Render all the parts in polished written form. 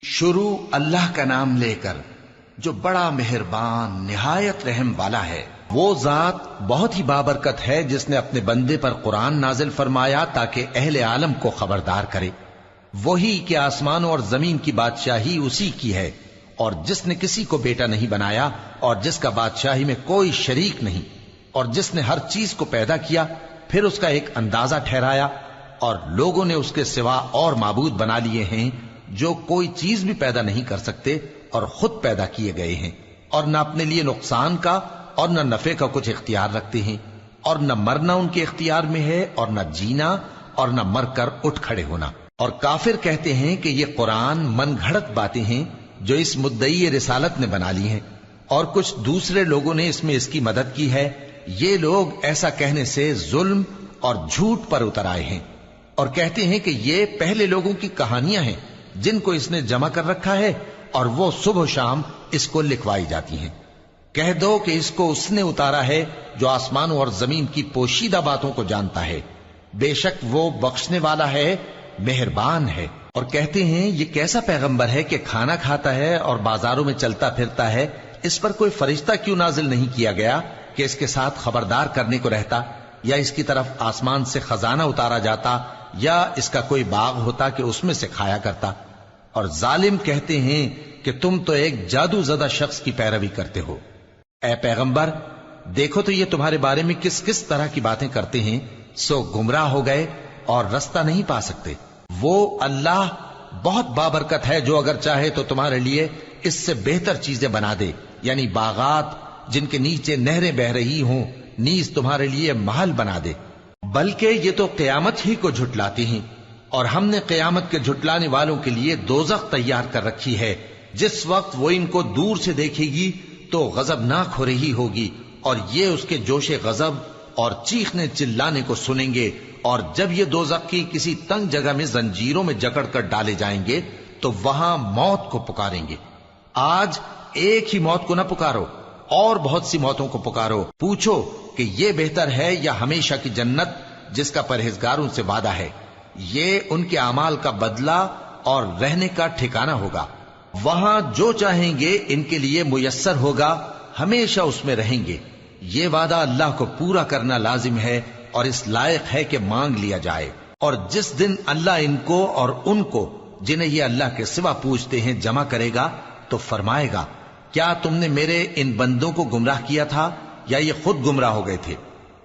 شروع اللہ کا نام لے کر جو بڑا مہربان نہایت رحم والا ہے۔ وہ ذات بہت ہی بابرکت ہے جس نے اپنے بندے پر قرآن نازل فرمایا تاکہ اہل عالم کو خبردار کرے۔ وہی کہ آسمانوں اور زمین کی بادشاہی اسی کی ہے، اور جس نے کسی کو بیٹا نہیں بنایا اور جس کا بادشاہی میں کوئی شریک نہیں، اور جس نے ہر چیز کو پیدا کیا پھر اس کا ایک اندازہ ٹھہرایا، اور لوگوں نے اس کے سوا اور معبود بنا لیے ہیں جو کوئی چیز بھی پیدا نہیں کر سکتے اور خود پیدا کیے گئے ہیں، اور نہ اپنے لیے نقصان کا اور نہ نفع کا کچھ اختیار رکھتے ہیں، اور نہ مرنا ان کے اختیار میں ہے اور نہ جینا اور نہ مر کر اٹھ کھڑے ہونا۔ اور کافر کہتے ہیں کہ یہ قرآن من گھڑت باتیں ہیں جو اس مدعی رسالت نے بنا لی ہیں، اور کچھ دوسرے لوگوں نے اس میں اس کی مدد کی ہے۔ یہ لوگ ایسا کہنے سے ظلم اور جھوٹ پر اتر آئے ہیں، اور کہتے ہیں کہ یہ پہلے لوگوں کی کہانیاں ہیں جن کو اس نے جمع کر رکھا ہے، اور وہ صبح و شام اس کو لکھوائی جاتی ہیں۔ کہہ دو کہ اس کو اس نے اتارا ہے جو آسمانوں اور زمین کی پوشیدہ باتوں کو جانتا ہے، بے شک وہ بخشنے والا ہے، مہربان ہے۔ اور کہتے ہیں یہ کیسا پیغمبر ہے کہ کھانا کھاتا ہے اور بازاروں میں چلتا پھرتا ہے، اس پر کوئی فرشتہ کیوں نازل نہیں کیا گیا کہ اس کے ساتھ خبردار کرنے کو رہتا، یا اس کی طرف آسمان سے خزانہ اتارا جاتا، یا اس کا کوئی باغ ہوتا کہ اس میں سے کھایا کرتا۔ اور ظالم کہتے ہیں کہ تم تو ایک جادو زدہ شخص کی پیروی کرتے ہو۔ اے پیغمبر دیکھو تو یہ تمہارے بارے میں کس کس طرح کی باتیں کرتے ہیں، سو گمراہ ہو گئے اور رستہ نہیں پا سکتے۔ وہ اللہ بہت بابرکت ہے جو اگر چاہے تو تمہارے لیے اس سے بہتر چیزیں بنا دے، یعنی باغات جن کے نیچے نہریں بہ رہی ہوں، نیز تمہارے لیے محل بنا دے۔ بلکہ یہ تو قیامت ہی کو جھٹلاتی ہیں، اور ہم نے قیامت کے جھٹلانے والوں کے لیے دوزخ تیار کر رکھی ہے، جس وقت وہ ان کو دور سے دیکھے گی تو غضبناک ہو رہی ہوگی، اور یہ اس کے جوش غضب اور چیخنے چلانے کو سنیں گے۔ اور جب یہ دوزخ کی کسی تنگ جگہ میں زنجیروں میں جکڑ کر ڈالے جائیں گے تو وہاں موت کو پکاریں گے۔ آج ایک ہی موت کو نہ پکارو، اور بہت سی موتوں کو پکارو، پوچھو کہ یہ بہتر ہے یا ہمیشہ کی جنت جس کا پرہیزگاروں سے وعدہ ہے۔ یہ ان کے اعمال کا بدلہ اور رہنے کا ٹھکانہ ہوگا، وہاں جو چاہیں گے ان کے لیے میسر ہوگا، ہمیشہ اس میں رہیں گے۔ یہ وعدہ اللہ کو پورا کرنا لازم ہے اور اس لائق ہے کہ مانگ لیا جائے۔ اور جس دن اللہ ان کو اور ان کو جنہیں یہ اللہ کے سوا پوچھتے ہیں جمع کرے گا تو فرمائے گا، کیا تم نے میرے ان بندوں کو گمراہ کیا تھا یا یہ خود گمراہ ہو گئے تھے؟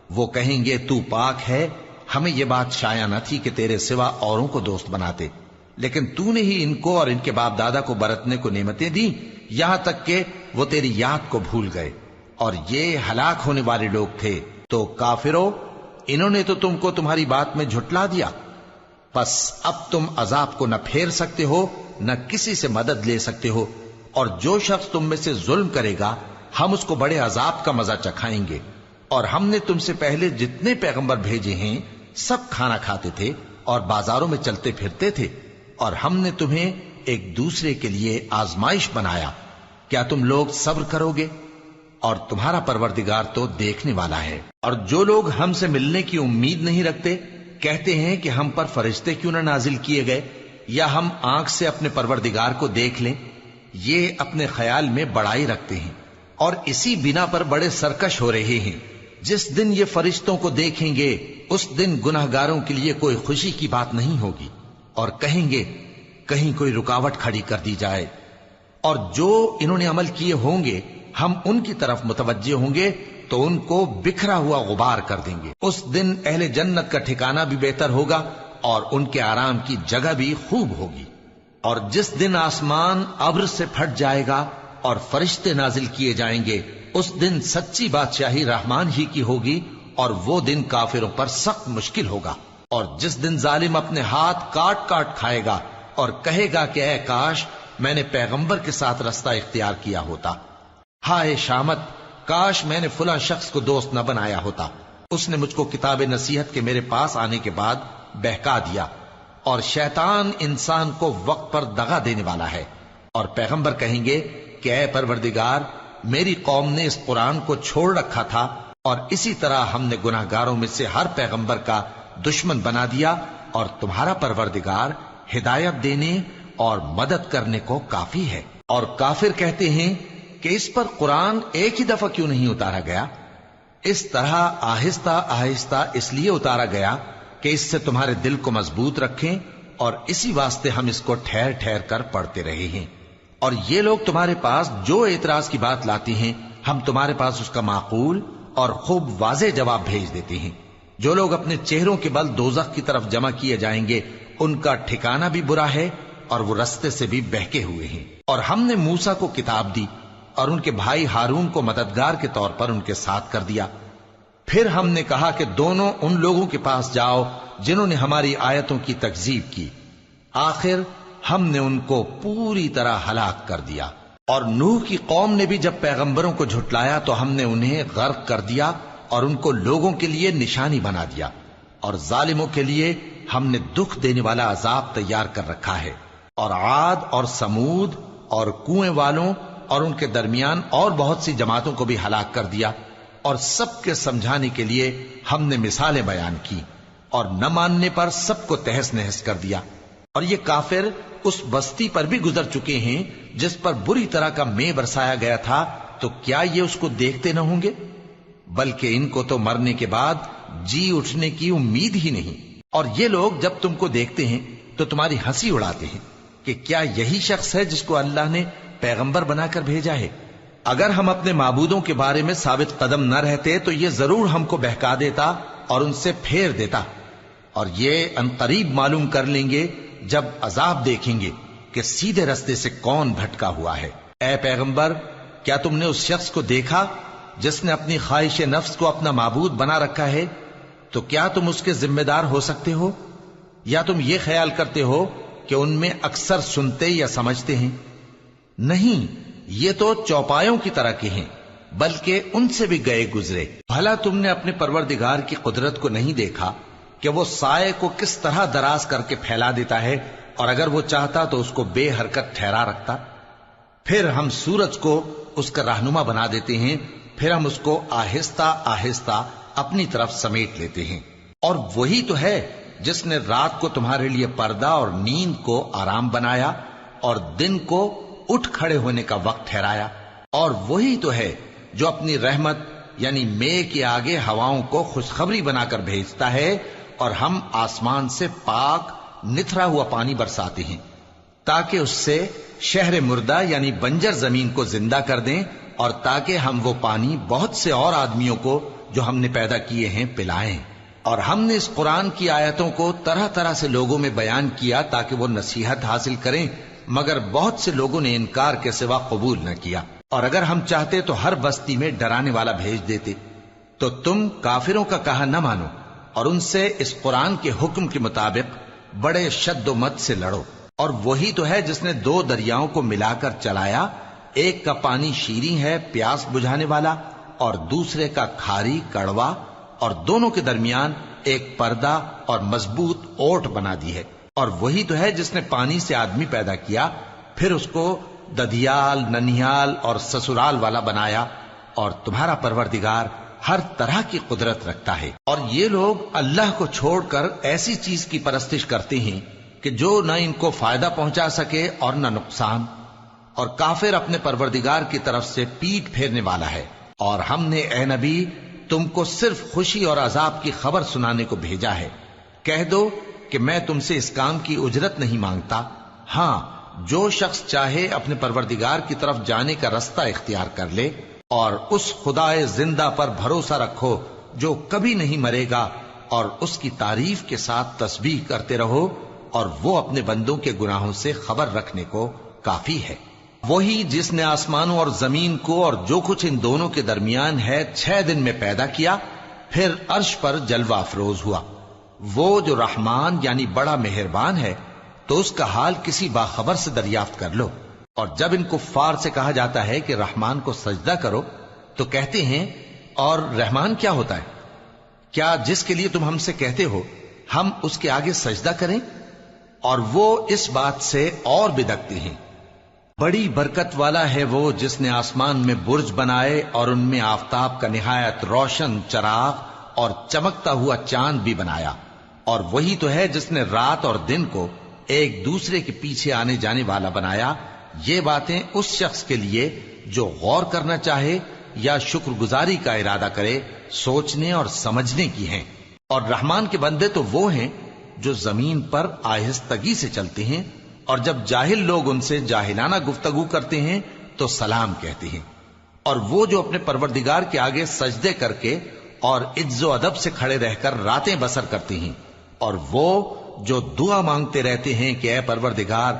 وہ کہیں گے تو پاک ہے، ہمیں یہ بات شایع نہ تھی کہ تیرے سوا اوروں کو دوست بناتے، لیکن تو نے ہی ان کو اور ان کے باپ دادا کو برتنے کو نعمتیں دی، یہاں تک کہ وہ تیری یاد کو بھول گئے، اور یہ ہلاک ہونے والے لوگ تھے۔ تو کافرو، انہوں نے تو تم کو تمہاری بات میں جھٹلا دیا، پس اب تم عذاب کو نہ پھیر سکتے ہو نہ کسی سے مدد لے سکتے ہو، اور جو شخص تم میں سے ظلم کرے گا ہم اس کو بڑے عذاب کا مزہ چکھائیں گے۔ اور ہم نے تم سے پہلے جتنے پیغمبر بھیجے ہیں سب کھانا کھاتے تھے اور بازاروں میں چلتے پھرتے تھے، اور ہم نے تمہیں ایک دوسرے کے لیے آزمائش بنایا، کیا تم لوگ صبر کرو گے؟ اور تمہارا پروردگار تو دیکھنے والا ہے۔ اور جو لوگ ہم سے ملنے کی امید نہیں رکھتے کہتے ہیں کہ ہم پر فرشتے کیوں نہ نازل کیے گئے، یا ہم آنکھ سے اپنے پروردگار کو دیکھ لیں۔ یہ اپنے خیال میں بڑائی رکھتے ہیں اور اسی بنا پر بڑے سرکش ہو رہے ہیں۔ جس دن یہ فرشتوں کو دیکھیں گے اس دن گناہگاروں کے لیے کوئی خوشی کی بات نہیں ہوگی، اور کہیں گے کہیں کوئی رکاوٹ کھڑی کر دی جائے۔ اور جو انہوں نے عمل کیے ہوں گے ہم ان کی طرف متوجہ ہوں گے تو ان کو بکھرا ہوا غبار کر دیں گے۔ اس دن اہل جنت کا ٹھکانہ بھی بہتر ہوگا اور ان کے آرام کی جگہ بھی خوب ہوگی۔ اور جس دن آسمان ابر سے پھٹ جائے گا اور فرشتے نازل کیے جائیں گے، اس دن سچی بادشاہی رحمان ہی کی ہوگی، اور وہ دن کافروں پر سخت مشکل ہوگا۔ اور جس دن ظالم اپنے ہاتھ کاٹ کاٹ کھائے گا اور کہے گا کہ اے کاش میں نے پیغمبر کے ساتھ رستہ اختیار کیا ہوتا، ہائے شامت، کاش میں نے فلاں شخص کو دوست نہ بنایا ہوتا، اس نے مجھ کو کتاب نصیحت کے میرے پاس آنے کے بعد بہکا دیا۔ اور شیطان انسان کو وقت پر دغا دینے والا ہے۔ اور پیغمبر کہیں گے کہ اے پروردگار، میری قوم نے اس قرآن کو چھوڑ رکھا تھا، اور اسی طرح ہم نے گناہگاروں میں سے ہر پیغمبر کا دشمن بنا دیا، اور تمہارا پروردگار ہدایت دینے اور مدد کرنے کو کافی ہے۔ اور کافر کہتے ہیں کہ اس پر قرآن ایک ہی دفعہ کیوں نہیں اتارا گیا؟ اس طرح آہستہ آہستہ اس لیے اتارا گیا کہ اس سے تمہارے دل کو مضبوط رکھیں، اور اسی واسطے ہم اس کو ٹھہر ٹھہر کر پڑھتے رہے ہیں۔ اور یہ لوگ تمہارے پاس جو اعتراض کی بات لاتی ہیں، ہم تمہارے پاس اس کا معقول اور خوب واضح جواب بھیج دیتے ہیں۔ جو لوگ اپنے چہروں کے بل دوزخ کی طرف جمع کیے جائیں گے، ان کا ٹھکانہ بھی برا ہے اور وہ رستے سے بھی بہکے ہوئے ہیں۔ اور ہم نے موسیٰ کو کتاب دی اور ان کے بھائی ہارون کو مددگار کے طور پر ان کے ساتھ کر دیا۔ پھر ہم نے کہا کہ دونوں ان لوگوں کے پاس جاؤ جنہوں نے ہماری آیتوں کی تکذیب کی، آخر ہم نے ان کو پوری طرح ہلاک کر دیا۔ اور نوح کی قوم نے بھی جب پیغمبروں کو جھٹلایا تو ہم نے انہیں غرق کر دیا اور ان کو لوگوں کے لیے نشانی بنا دیا، اور ظالموں کے لیے ہم نے دکھ دینے والا عذاب تیار کر رکھا ہے۔ اور عاد اور سمود اور کنویں والوں اور ان کے درمیان اور بہت سی جماعتوں کو بھی ہلاک کر دیا، اور سب کے سمجھانے کے لیے ہم نے مثالیں بیان کی، اور نہ ماننے پر سب کو تہس نہس کر دیا۔ اور یہ کافر اس بستی پر بھی گزر چکے ہیں جس پر بری طرح کا مے برسایا گیا تھا، تو کیا یہ اس کو دیکھتے نہ ہوں گے؟ بلکہ ان کو تو مرنے کے بعد جی اٹھنے کی امید ہی نہیں۔ اور یہ لوگ جب تم کو دیکھتے ہیں تو تمہاری ہنسی اڑاتے ہیں کہ کیا یہی شخص ہے جس کو اللہ نے پیغمبر بنا کر بھیجا ہے؟ اگر ہم اپنے معبودوں کے بارے میں ثابت قدم نہ رہتے تو یہ ضرور ہم کو بہکا دیتا اور ان سے پھیر دیتا، اور یہ عنقریب معلوم کر لیں گے جب عذاب دیکھیں گے کہ سیدھے رستے سے کون بھٹکا ہوا ہے۔ اے پیغمبر، کیا تم نے اس شخص کو دیکھا جس نے اپنی خواہش نفس کو اپنا معبود بنا رکھا ہے؟ تو کیا تم اس کے ذمہ دار ہو سکتے ہو؟ یا تم یہ خیال کرتے ہو کہ ان میں اکثر سنتے یا سمجھتے ہیں؟ نہیں، یہ تو چوپایوں کی طرح کے ہیں، بلکہ ان سے بھی گئے گزرے۔ بھلا تم نے اپنے پروردگار کی قدرت کو نہیں دیکھا کہ وہ سائے کو کس طرح دراز کر کے پھیلا دیتا ہے، اور اگر وہ چاہتا تو اس کو بے حرکت ٹھہرا رکھتا؟ پھر ہم سورج کو اس کا رہنما بنا دیتے ہیں، پھر ہم اس کو آہستہ آہستہ اپنی طرف سمیٹ لیتے ہیں۔ اور وہی تو ہے جس نے رات کو تمہارے لیے پردہ اور نیند کو آرام بنایا، اور دن کو اٹھ کھڑے ہونے کا وقت ٹھہرایا۔ اور وہی تو ہے جو اپنی رحمت یعنی مے کے آگے ہواؤں کو خوشخبری بنا کر بھیجتا ہے، اور ہم آسمان سے پاک نتھرا ہوا پانی برساتے ہیں تاکہ اس سے شہر مردہ یعنی بنجر زمین کو زندہ کر دیں، اور تاکہ ہم وہ پانی بہت سے اور آدمیوں کو جو ہم نے پیدا کیے ہیں پلائیں۔ اور ہم نے اس قرآن کی آیتوں کو طرح طرح سے لوگوں میں بیان کیا تاکہ وہ نصیحت حاصل کریں، مگر بہت سے لوگوں نے انکار کے سوا قبول نہ کیا۔ اور اگر ہم چاہتے تو ہر بستی میں ڈرانے والا بھیج دیتے۔ تو تم کافروں کا کہا نہ مانو اور ان سے اس قرآن کے حکم کے مطابق بڑے شد و مت سے لڑو۔ اور وہی تو ہے جس نے دو دریاؤں کو ملا کر چلایا، ایک کا پانی شیریں ہے پیاس بجھانے والا، اور دوسرے کا کھاری کڑوا، اور دونوں کے درمیان ایک پردہ اور مضبوط اوٹ بنا دی ہے۔ اور وہی تو ہے جس نے پانی سے آدمی پیدا کیا، پھر اس کو ددھیال، ننھیال اور سسرال والا بنایا، اور تمہارا پروردگار ہر طرح کی قدرت رکھتا ہے۔ اور یہ لوگ اللہ کو چھوڑ کر ایسی چیز کی پرستش کرتے ہیں کہ جو نہ ان کو فائدہ پہنچا سکے اور نہ نقصان، اور کافر اپنے پروردگار کی طرف سے پیٹ پھیرنے والا ہے۔ اور ہم نے اے نبی تم کو صرف خوشی اور عذاب کی خبر سنانے کو بھیجا ہے۔ کہہ دو کہ میں تم سے اس کام کی اجرت نہیں مانگتا، ہاں جو شخص چاہے اپنے پروردگار کی طرف جانے کا رستہ اختیار کر لے، اور اس خدائے زندہ پر بھروسہ رکھو جو کبھی نہیں مرے گا، اور اس کی تعریف کے ساتھ تسبیح کرتے رہو، اور وہ اپنے بندوں کے گناہوں سے خبر رکھنے کو کافی ہے۔ وہی جس نے آسمانوں اور زمین کو اور جو کچھ ان دونوں کے درمیان ہے 6 دن میں پیدا کیا، پھر عرش پر جلوہ افروز ہوا۔ وہ جو رحمان یعنی بڑا مہربان ہے، تو اس کا حال کسی باخبر سے دریافت کر لو۔ اور جب ان کفار سے کہا جاتا ہے کہ رحمان کو سجدہ کرو، تو کہتے ہیں اور رحمان کیا ہوتا ہے؟ کیا جس کے لیے تم ہم سے کہتے ہو ہم اس کے آگے سجدہ کریں؟ اور وہ اس بات سے اور بدکتے ہیں۔ بڑی برکت والا ہے وہ جس نے آسمان میں برج بنائے اور ان میں آفتاب کا نہایت روشن چراغ اور چمکتا ہوا چاند بھی بنایا۔ اور وہی تو ہے جس نے رات اور دن کو ایک دوسرے کے پیچھے آنے جانے والا بنایا، یہ باتیں اس شخص کے لیے جو غور کرنا چاہے یا شکر گزاری کا ارادہ کرے سوچنے اور سمجھنے کی ہیں۔ اور رحمان کے بندے تو وہ ہیں جو زمین پر آہستگی سے چلتے ہیں، اور جب جاہل لوگ ان سے جاہلانہ گفتگو کرتے ہیں تو سلام کہتے ہیں۔ اور وہ جو اپنے پروردگار کے آگے سجدے کر کے اور عز و ادب سے کھڑے رہ کر راتیں بسر کرتے ہیں، اور وہ جو دعا مانگتے رہتے ہیں کہ اے پروردگار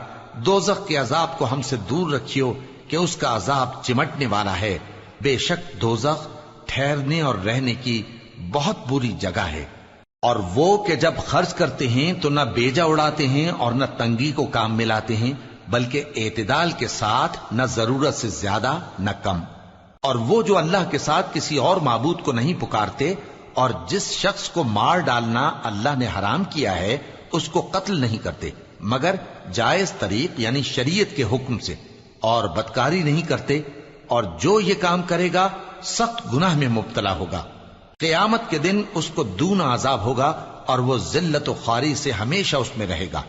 دوزخ کے عذاب کو ہم سے دور رکھیو کہ اس کا عذاب چمٹنے والا ہے، بے شک دوزخ ٹھہرنے اور رہنے کی بہت بری جگہ ہے۔ اور وہ کہ جب خرچ کرتے ہیں تو نہ بیجا اڑاتے ہیں اور نہ تنگی کو کام میں لاتے ہیں، بلکہ اعتدال کے ساتھ، نہ ضرورت سے زیادہ نہ کم۔ اور وہ جو اللہ کے ساتھ کسی اور معبود کو نہیں پکارتے، اور جس شخص کو مار ڈالنا اللہ نے حرام کیا ہے اس کو قتل نہیں کرتے مگر جائز طریق یعنی شریعت کے حکم سے، اور بدکاری نہیں کرتے، اور جو یہ کام کرے گا سخت گناہ میں مبتلا ہوگا۔ قیامت کے دن اس کو دونا عذاب ہوگا اور وہ ذلت و خواری سے ہمیشہ اس میں رہے گا،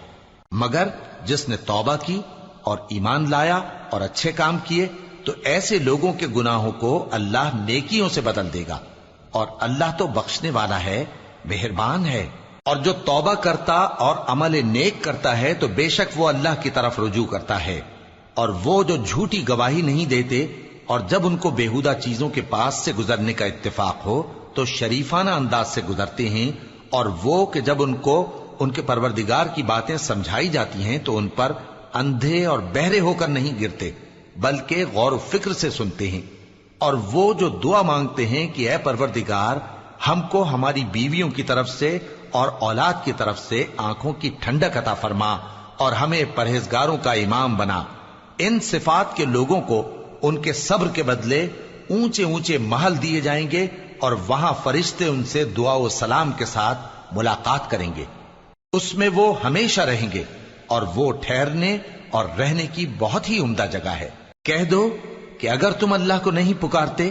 مگر جس نے توبہ کی اور ایمان لایا اور اچھے کام کیے تو ایسے لوگوں کے گناہوں کو اللہ نیکیوں سے بدل دے گا، اور اللہ تو بخشنے والا ہے، مہربان ہے۔ اور جو توبہ کرتا اور عمل نیک کرتا ہے تو بے شک وہ اللہ کی طرف رجوع کرتا ہے۔ اور وہ جو جھوٹی گواہی نہیں دیتے اور جب ان کو بیہودہ چیزوں کے پاس سے گزرنے کا اتفاق ہو تو شریفانہ انداز سے گزرتے ہیں، اور وہ کہ جب ان کو ان کے پروردگار کی باتیں سمجھائی جاتی ہیں تو ان پر اندھے اور بہرے ہو کر نہیں گرتے بلکہ غور و فکر سے سنتے ہیں۔ اور وہ جو دعا مانگتے ہیں کہ اے پروردگار ہم کو ہماری بیویوں کی طرف سے اور اولاد کی طرف سے آنکھوں کی ٹھنڈک عطا فرما اور ہمیں پرہیزگاروں کا امام بنا، ان صفات کے لوگوں کو ان کے صبر کے بدلے اونچے اونچے محل دیے جائیں گے، اور وہاں فرشتے ان سے دعا و سلام کے ساتھ ملاقات کریں گے، اس میں وہ ہمیشہ رہیں گے، اور وہ ٹھہرنے اور رہنے کی بہت ہی عمدہ جگہ ہے۔ کہہ دو کہ اگر تم اللہ کو نہیں پکارتے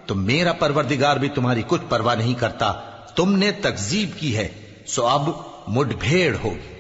تو میرا پروردگار بھی تمہاری کچھ پرواہ نہیں کرتا، تم نے تکذیب کی ہے سو اب مڈ بھیڑ ہوگی۔